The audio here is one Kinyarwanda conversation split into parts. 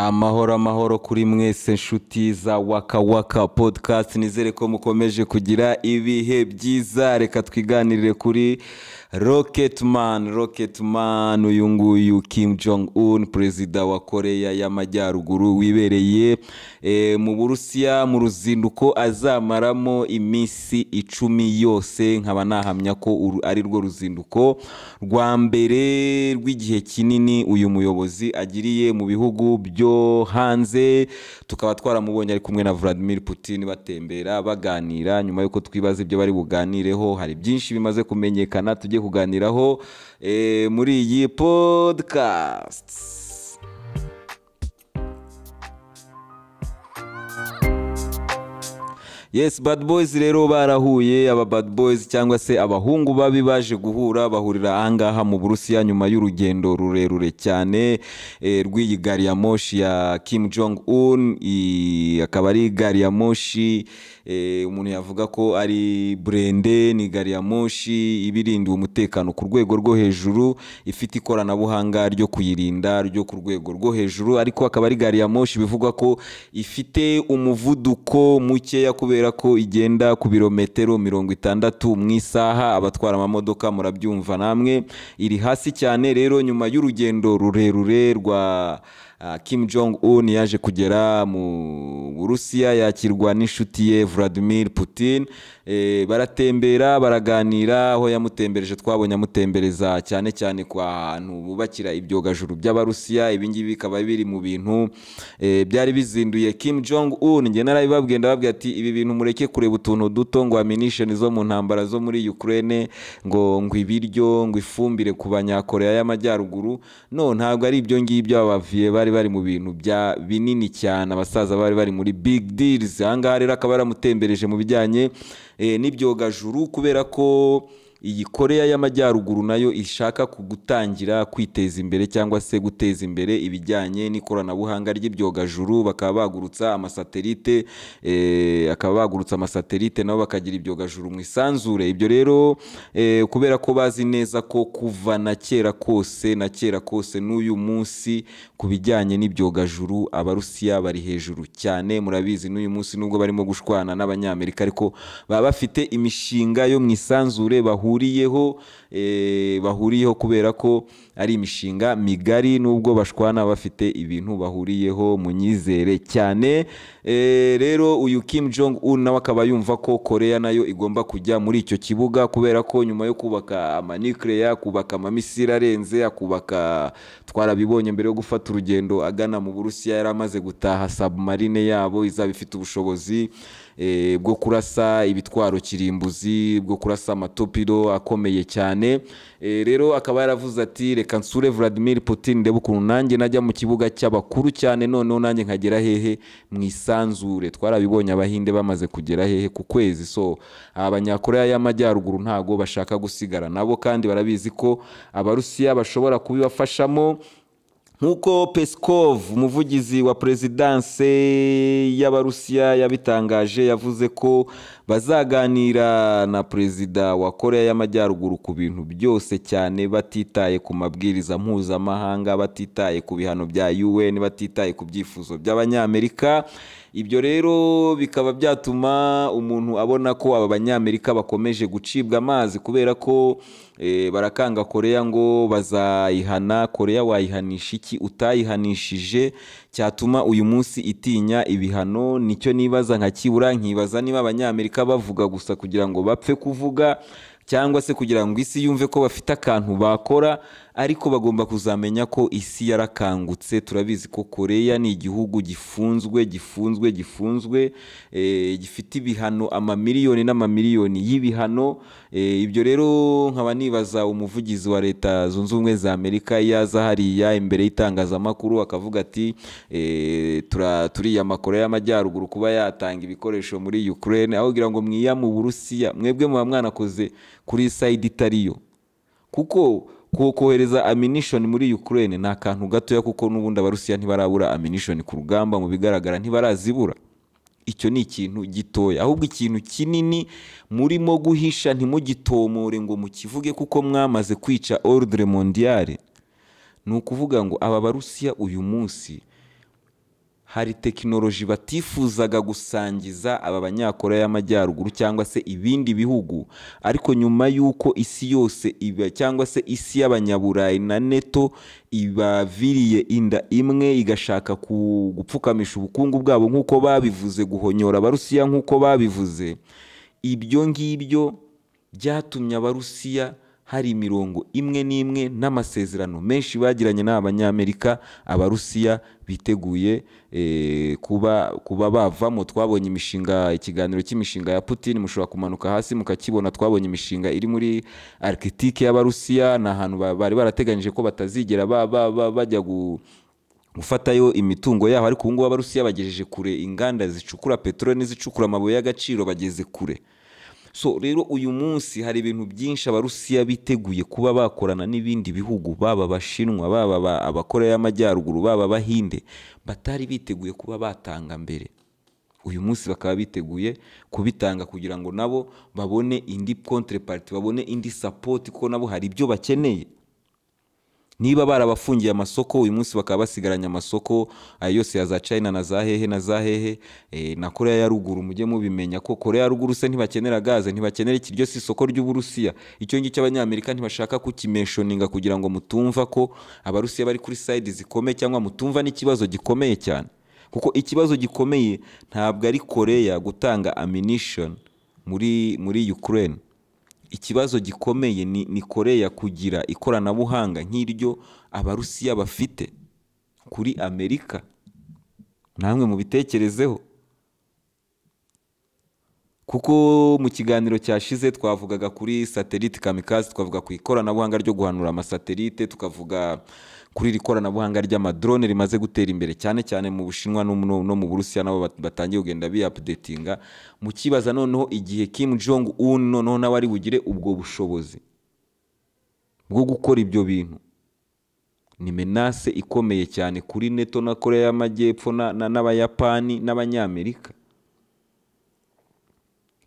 Amahoro amahoro kuri mwese nshuti za Waka Waka podcast, nizere ko mukomeje kugira ibihe byiza. Reka twiganirire kuri Rocketman uyu nguyu Kim Jong Un, perezida wa Korea y'Amajyaruguru wibereye mu Burusiya mu ruzinduko azamaramo iminsi 10 yose. Nkaba nahamya ko ari rwo ruzinduko rwa mbere rw'igihe kinini uyu muyobozi agiriye mu bihugu byo hanze. Tukaba twaramubonye ari kumwe na Vladimir Putin batembera baganira. Nyuma yuko twibaza ibyo bari buganireho, hari byinshi bimaze kumenyekana tujye kuganiraho muri iyi podcast. Yes, bad boys rero barahuye. Aba bad boys cyangwa se abahungu babi baje guhura, bahurira ahangaha mu Burusiya nyuma y'urugendo rurerure cyane rw'iyi gari ya moshi ya Kim Jong Un. Akaba ari gari ya moshi umuntu yavuga ko ari brende, ni gari ya moshi ibirinda umutekano ku rwego rwo hejuru, ifite ikoranabuhanga ryo kuyirinda ryo ku rwego rwo hejuru. Ariko akaba ari gari ya moshi bivugwa ko ifite umuvuduko mukeya kubera ko igenda ku birometero 60 mu isaha. Abatwara amamodoka murabyumva namwe, iri hasi cyane. Rero nyuma y'urugendo rurerure rwa Kim Jong Un yaje kugera mu Burusiya, yakirwa n'inshuti ye Vladimir Putin. Baratembera baraganira. Aho yamutembereje twabonye amutembereza cyane cyane kwa ahantu bubakira ibyogajuru by'Abarusiya. Ibi ngibi bikaba biri mu bintu byari bizinduye Kim Jong Un. Nge narabibabwiye ndababwira ati ibi bintu mureke kureba utuntu duto ngo ammunition zo mu ntambara zo muri Ukraine, ngo ibiryo, ngo ifumbire ku banyakoreya y'Amajyaruguru. No, ntabwo ari ibyo ngibyo. Abaviye bari mu bintu bya binini cyane, abasaza bari muri big deals. Ahangaha rero akaba yaramutembereje mu bijyanye n'ibyogajuru, kubera ko iyi Korea y'Amajyaruguru nayo ishaka gutangira kwiteza imbere cyangwa se guteza imbere ibijyanye n'ikoranabuhanga ry'ibyogajuru. Bakaba bagurutsa amasatelite nabo bakagira ibyogajuru mu isanzure. Ibyo rero kubera ko bazi neza ko kuva na kera kose n'uyu munsi ku bijyanye n'ibyogajuru Abarusiya bari hejuru cyane. Murabizi n'uyu munsi nubwo barimo gushwana n'Abanyamerika, ariko baba bafite imishinga yo mu isanzure bahuriyeho kubera ko ari imishinga migari. Nubwo bashwana bafite ibintu bahuriyeho mu nyizere cyane. Rero uyu Kim Jong Un nawe akaba yumva ko Korea nayo igomba kujya muri icyo kibuga, kubera ko nyuma yo kubaka amanuclear, kubaka amamisiri arenze, akubaka, twarabibonye mbere yo gufata urugendo agana mu Burusiya, yari amaze gutaha submarine yabo izaba ifite ubushobozi bwo kurasa ibitwaro kirimbuzi, bwo kurasa amatopido akomeye cyane. Rero akaba yaravuze ati reka nsure Vladimir Putin ndebe ukuntu nanjye najya mu kibuga cy'abakuru cyane, noneho nanjye nkagera hehe mu isanzure. Twarabibonye Abahinde bamaze kugera hehe ku kwezi. So abanyakoreya y'Amajyaruguru ntago bashaka gusigara nabo, kandi barabizi ko Abarusiya bashobora kubibafashamo. Nkuko Peskov, umuvugizi wa presidence y'Abarusiya, yabitangaje, yavuze ko bazaganira na perezida wa Korea y'Amajyaruguru ku bintu byose cyane, batitaye ku mabwiriza mpuzamahanga, batitaye ku bihano bya UN, batitaye ku byifuzo by'Abanyamerika. Ibyo rero bikaba byatuma umuntu abona ko aba Banyamerika bakomeje gucibwa amazi, kubera ko barakanga Korea ngo bazayihana. Korea wayihanisha iki utayihanishije cyatuma uyu munsi itinya ibihano? Nicyo nibaza nkakibura, nkibaza niba Abanyamerika bavuga gusa kugira ngo bapfe kuvuga, cyangwa se kugira ngo isi yumve ko bafite akantu bakora. Ariko bagomba kuzamenya ko isi yarakangutse. Turabizi ko Korea ni igihugu gifunzwe, gifite ibihano, amamiliyoni n'amamiliyoni y'ibihano. Ibyo rero nkaba nibaza umuvugizi wa Leta Zunze Ubumwe za Amerika yaza hariya imbere y'itangazamakuru akavuga ati turiya Korea y'Amajyaruguru kuba yatanga ibikoresho muri Ukraine, aho kugira ngo mwiya mu Burusiya mwebwe muba mwanakoze kuri side itariyo. Kuko kohereza ammunition muri Ukraine ni akantu gatoya, kuko n'ubundi Abarusiya ntibarabura ammunition ku rugamba, mu bigaragara ntibarazibura. Icyo ni ikintu gitoya, ahubwo ikintu kinini murimo guhisha ntimugitomore ngo mukivuge, kuko mwamaze kwica ordre mondiale. Ni ukuvuga ngo aba Barusiya uyu munsi hari tekinoloji batifuzaga gusangiza aba banyakoreya y'amajyaruguru cyangwa se ibindi bihugu, ariko nyuma y'uko isi yose iba cyangwa se isi y'abanyaburayi na neto ibaviriye inda imwe igashaka gupfukamisha ubukungu bwabo nk'uko babivuze, guhonyora abarusiya nk'uko babivuze, ibyo ngibyo byatumye abarusiya hari imirongo imwe n'imwe n'amasezerano menshi bagiranye n'abanyamerika abarusiya biteguye kuba bavamo. Twabonye imishinga, ikiganiro cy'imishinga ya Putin, mushobora kumanuka hasi mukakibona. Twabonye imishinga iri muri Arctique y'abarusiya, ni ahantu bari barateganyije ko batazigera bajya gufatayo imitungo yaho, ariko ubu ngubu abarusiya bagejeje kure inganda zicukura peteroli n'izicukura amabuye y'agaciro, bageze kure. So rero uyu munsi hari ibintu byinshi abarusiya biteguye kuba bakorana n'ibindi bihugu, baba abashinwa, baba abakoreya y'amajyaruguru, baba abahinde, batari biteguye kuba batanga mbere. Uyu munsi bakaba biteguye kubitanga kugira ngo nabo babone indi contrepartie, babone indi support, kuko nabo hari ibyo bakeneye. Niba barabafungiye amasoko, uyu munsi bakaba basigaranye amasoko ayo yose ya za China na za hehe na Korea ya ruguru. Mujye mubimenya ko Korea ya ruguru se ntibakenera gaze, ntibakenera ikiryo, si isoko ry'Uburusiya. Icyo ngicyo abanyamerika ntibashaka kukimenshoninga kugira ngo mutumva ko abarusiya bari kuri side zikomeye, cyangwa mutumva n'ikibazo gikomeye cyane. Kuko ikibazo gikomeye ntabwo ari Korea gutanga ammunition muri Ukraine. Ikibazo gikomeye ni Korea kugira ikoranabuhanga nk'iryo abarusiya bafite kuri Amerika. Namwe mubitekerezeho, kuko mu kiganiro cyashize twavugaga kuri satellite kamikaze, twavuga ku ikoranabuhanga ryo guhanura amasatelite, tukavuga kuri ikoranabuhanga ry'amadrone rimaze gutera imbere cyane cyane mu Bushinwa no mu Burusiya, nabo batangiye kugenda bi-updatinga. Mu kibaza noneho igihe Kim Jong Un noneho nawe ari bugire ubwo bushobozi bwo gukora ibyo bintu, ni menace ikomeye cyane kuri neto na Korea y'Amajyepfo n'Abayapani n'Abanyamerika.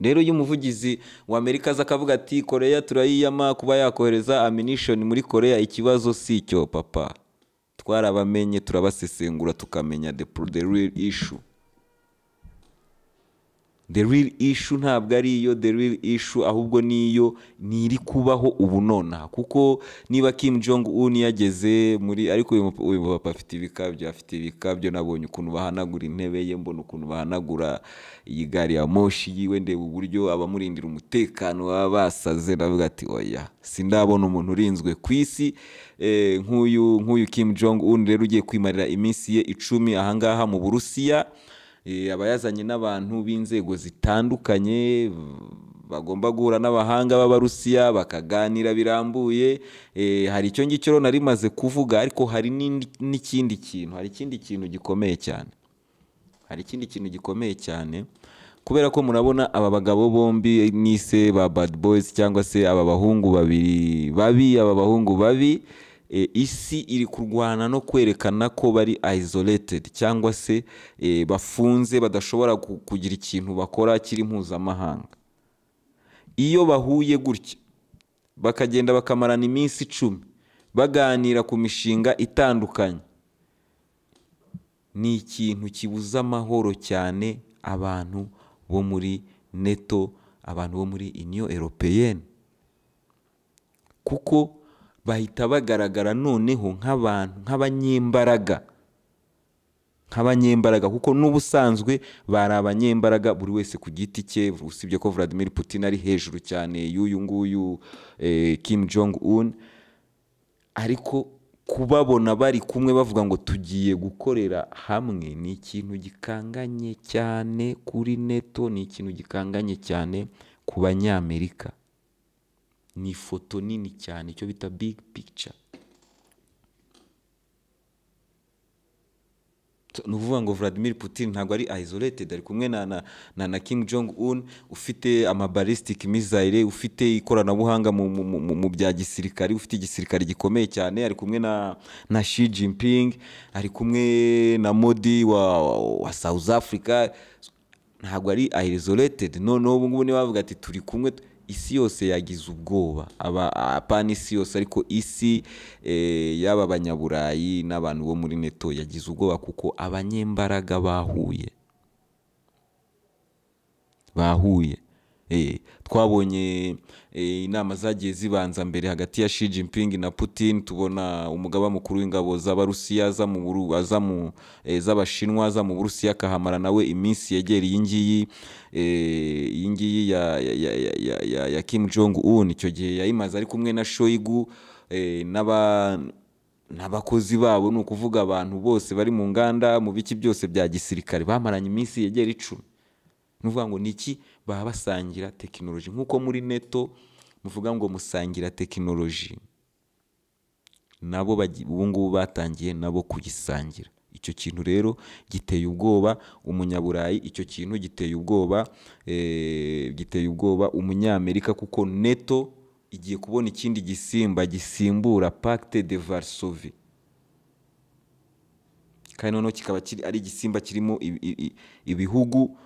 Rero iyo umuvugizi wa Amerika aza akavuga ati Korea turayiyama kuba yakohereza ammunition muri Korea, ikibazo si cyo papa, twarabamenye turabasesengura tukamenya the real issue. The real issue ntabwo ari iyo the real issue, ahubwo niyo niri kubaho ubu nonaha. Kuko niba Kim Jong Un yageze muri, ariko uyu papa afite ibikabyo, nabonye ukuntu bahanagura intebe ye, mbona ukuntu bahanagura iyi gari ya moshi yiwe, ndeba uburyo abamurindira umutekano baba basaze, ndavuga ati oya, sindabona umuntu urinzwe ku isi nk'uyu Kim Jong Un. Rero ugiye kwimarira iminsi ye 10 ahangaha mu Burusiya, abayazanye n'abantu b'inzego zitandukanye, bagomba guhura n'abahanga b'Abarusiya bakaganira birambuye. Hari icyo ngicyo nari maze kuvuga, ariko hari n'ikindi kintu, hari ikindi kintu gikomeye cyane, kubera ko murabona aba bagabo bombi nise ba bad boys, cyangwa se aba bahungu babi, isi iri kurwana no kwerekana ko bari isolated, cyangwa se bafunze, badashobora kugira ikintu bakora kiri mpuzamahanga. Iyo bahuye gutya bakagenda bakamarana iminsi 10 baganira ku mishinga itandukanye, ni ikintu kibuza amahoro cyane abantu bo muri neto, abantu bo muri Union Européenne, kuko bahita bagaragara noneho nk'abanyembaraga, kuko n'ubusanzwe bari abanyembaraga buri wese ku giti cye, usibye ko Vladimir Putin ari hejuru cyane y'uyu nguyu Kim Jong Un. Ariko kubabona bari kumwe bavuga ngo tugiye gukorera hamwe, ni ikintu gikanganye cyane kuri neto, ni ikintu gikanganye cyane ku Banyamerika. Ni ifoto nini cyane, icyo bita big picture. Nuvuga ngo Vladimir Putin ntabwo ari isolated, ari kumwe na Kim Jong Un, ufite ballistic missile, ufite ikoranabuhanga mu bya gisirikare, ufite igisirikare gikomeye cyane. Ari kumwe na Xi Jinping, ari kumwe na Modi wa South Africa. ntabwo ari isolated, noneho ubu ngubu niba bavuga ati turi kumwe, isi yose yagize ubwoba, apana isi yose ariko isi y'aba banyaburayi n'abantu bo muri neto yagize ubwoba kuko abanyembaraga bahuye. Twabonye inama zagiye zibanza mbere hagati ya Xi Jinping na Putin, tubona umugaba mukuru w'ingabo z'Abarusiya z'Abashinwa aza mu Burusiya akahamara nawe iminsi yegera iyi ngiyi ya Kim Jong Un. Icyo gihe yayimaze ari kumwe na Shoigu n'abakozi babo, ni ukuvuga abantu bose bari mu nganda mu biki byose bya gisirikare, bamaranye iminsi yegera 10. Nuvuga ngo niki baba basangira tekinoloji, nkuko muri neto muvuga ngo musangira tekinoloji, nabo ubu ngubu batangiye nabo kugisangira. Icyo kintu rero giteye ubwoba umunyaburayi, icyo kintu giteye ubwoba umunyamerika, kuko neto igiye kubona ikindi gisimba gisimbura Pacte de Varsovie, kandi noneho kikaba ari igisimba kirimo ibihugu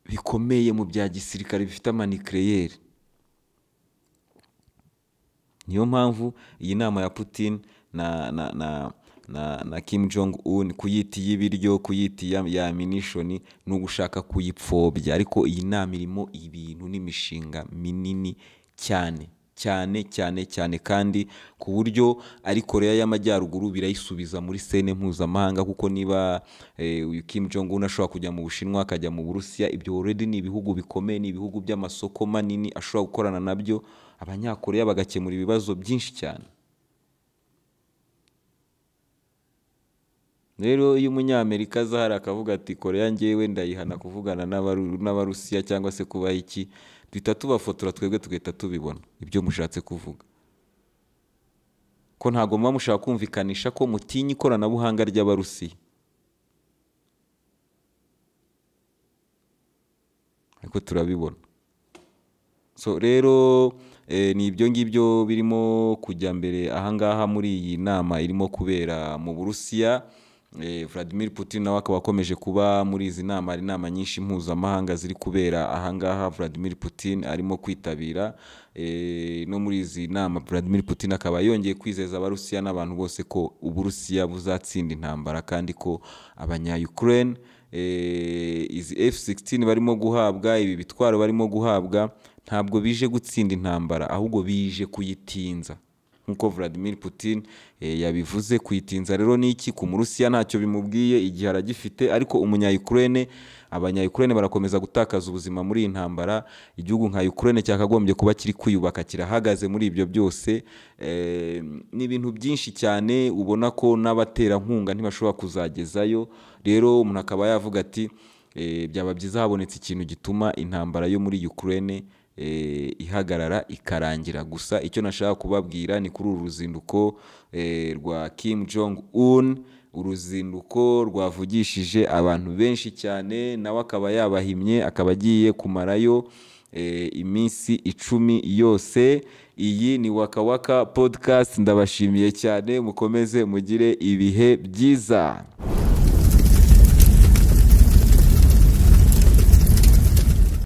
bikomeye mu bya gisirikare bifite amanucleaire. Niyo mpamvu iyi nama ya Putin na Kim Jong Un kuyita y'ibiryo, kuyita ya ammunition, no gushaka kuyipfobya, ariko iyi nama irimo ibintu n'imishinga minini cyane, kandi ku buryo ari Korea y'Amajyaruguru birayisubiza muri sene mpuzamahanga, kuko niba Kim Jong Un ashobora kujya mu Bushinwa akajya mu Burusiya, ibyo already ni ibihugu bikomeye, ni ibihugu by'amasoko manini ashobora gukorana nabyo, abanyakoreya bagakemura ibibazo byinshi cyane. Rero iyo umunyamerika azahara akavuga ati Korea ngewe ndayihana kuvugana n'Abarusiya cyangwa se kubaha iki, duhita tubafotora twebwe tugahita tubibona ibyo mushatse kuvuga, ko ntabwo muba mushaka kumvikanisha ko mutinya ikoranabuhanga ry'Abarusiya, ariko turabibona. So rero ni ibyo ngibyo birimo kujya mbere ahangaha muri iyi nama irimo kubera mu Burusiya. Vladimir Putin nawe akaba akomeje kuba muri izi nama, hari inama nyinshi mpuzamahanga ziri kubera ahangaha Vladimir Putin arimo kwitabira. No muri izi nama Vladimir Putin akaba yongeye kwizeza Abarusiya n'abantu bose ko Uburusiya buzatsinda intambara, kandi ko abanya-Ukraine izi F-16 barimo guhabwa, ibi bitwaro barimo guhabwa, ntabwo bije gutsinda intambara, ahubwo bije kuyitinza, nkuko Vladimir Putin yabivuze. Kuyitinza rero ni iki? Ku Murusiya ntacyo bimubwiye, igihe aragifite, ariko abanya-Ukraine barakomeza gutakaza ubuzima muri iyi ntambara. Igihugu nka Ukraine cyakagombye kuba kiri kwiyubaka, kirahagaze muri ibyo byose. Ni ibintu byinshi cyane ubona ko n'abaterankunga ntibashobora kuzagezayo. Rero umuntu akaba yavuga ati byaba byiza habonetse ikintu gituma intambara yo muri Ukraine ihagarara ikarangira. Gusa icyo nashaka kubabwira ni kuri uru ruzinduko rwa Kim Jong Un, uruzinduko rwavugishije abantu benshi cyane, nawe akaba yabahimye, akaba agiye kumarayo iminsi 10 yose. Iyi ni Waka Waka Podcast, ndabashimiye cyane, mukomeze mugire ibihe byiza.